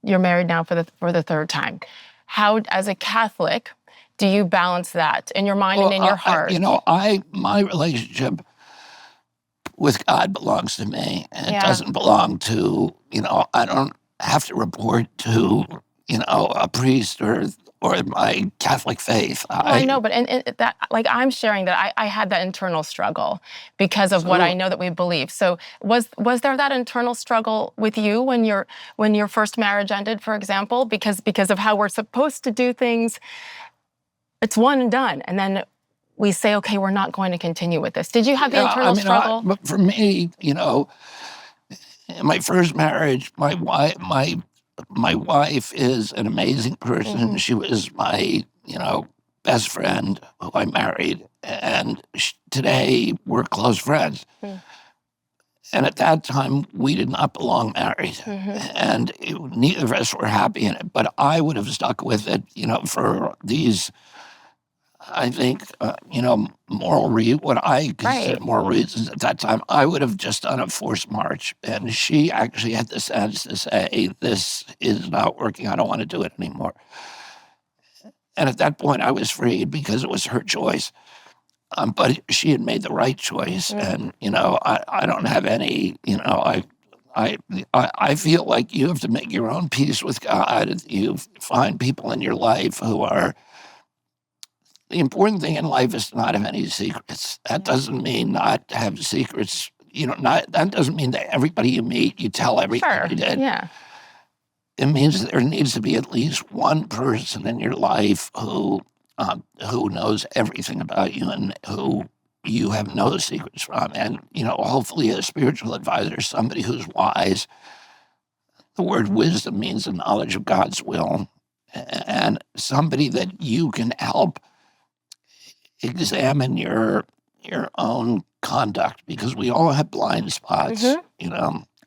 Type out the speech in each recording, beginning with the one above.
you're married now for the third time. How, as a Catholic, do you balance that in your mind and in your heart? My relationship with God belongs to me, and it Yeah. doesn't belong to, I don't have to report to, a priest or my Catholic faith. I know, but and that, like, I'm sharing that I had that internal struggle because of what I know that we believe. So was there that internal struggle with you when your first marriage ended, for example, because of how we're supposed to do things? It's one and done, and then we say, okay, we're not going to continue with this. Did you have the internal struggle? But for me, in my first marriage, my wife is an amazing person. Mm-hmm. She was my, best friend who I married, and today we're close friends. Mm. And at that time, we did not belong married, and neither of us were happy in it. But I would have stuck with it, for these, I think, what I consider moral reasons at that time. I would have just done a forced march. And she actually had the sense to say, this is not working. I don't want to do it anymore. And at that point, I was freed because it was her choice. But she had made the right choice. And, I don't have any, I feel like you have to make your own peace with God. You find people in your life who are. The important thing in life is to not have any secrets. That doesn't mean not have secrets. That doesn't mean that everybody you meet, you tell everything you did. Yeah. It means that there needs to be at least one person in your life who knows everything about you and who you have no secrets from. And, hopefully a spiritual advisor, somebody who's wise. The word wisdom means the knowledge of God's will. And somebody that you can help examine your own conduct, because we all have blind spots.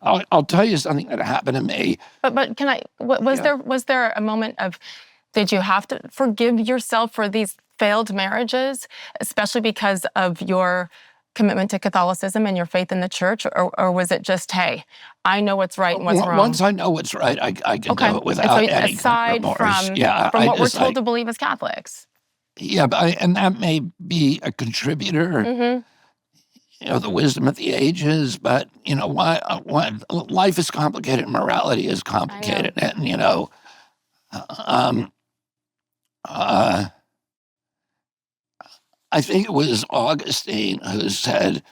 I'll tell you something that happened to me. But can I? Was there a moment of? Did you have to forgive yourself for these failed marriages, especially because of your commitment to Catholicism and your faith in the church, or was it just, hey, I know what's right and what's wrong? Once I know what's right, I can do it without any aside remorse. from what we're told to believe as Catholics. Yeah, and that may be a contributor. The wisdom of the ages, but why life is complicated, morality is complicated, and I think it was Augustine who said,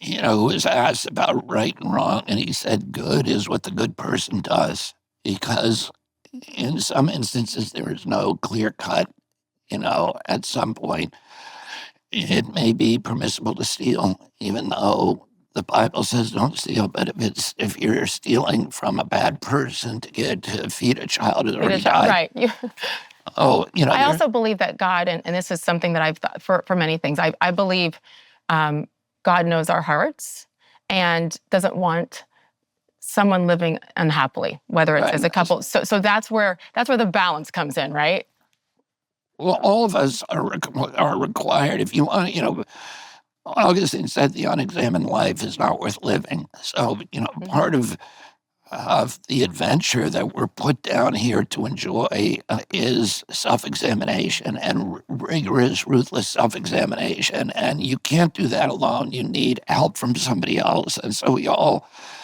who was asked about right and wrong, and he said, good is what the good person does, because in some instances there is no clear cut. At some point, it may be permissible to steal, even though the Bible says don't steal. But if you're stealing from a bad person to feed a child who's already died, right? I also believe that God, and this is something that I've thought for many things. I believe God knows our hearts and doesn't want someone living unhappily, whether it's as a couple. So that's where the balance comes in, right? Well, all of us are required. If you want, Augustine said the unexamined life is not worth living. So, part of the adventure that we're put down here to enjoy is self-examination and rigorous, ruthless self-examination. And you can't do that alone. You need help from somebody else. And so we all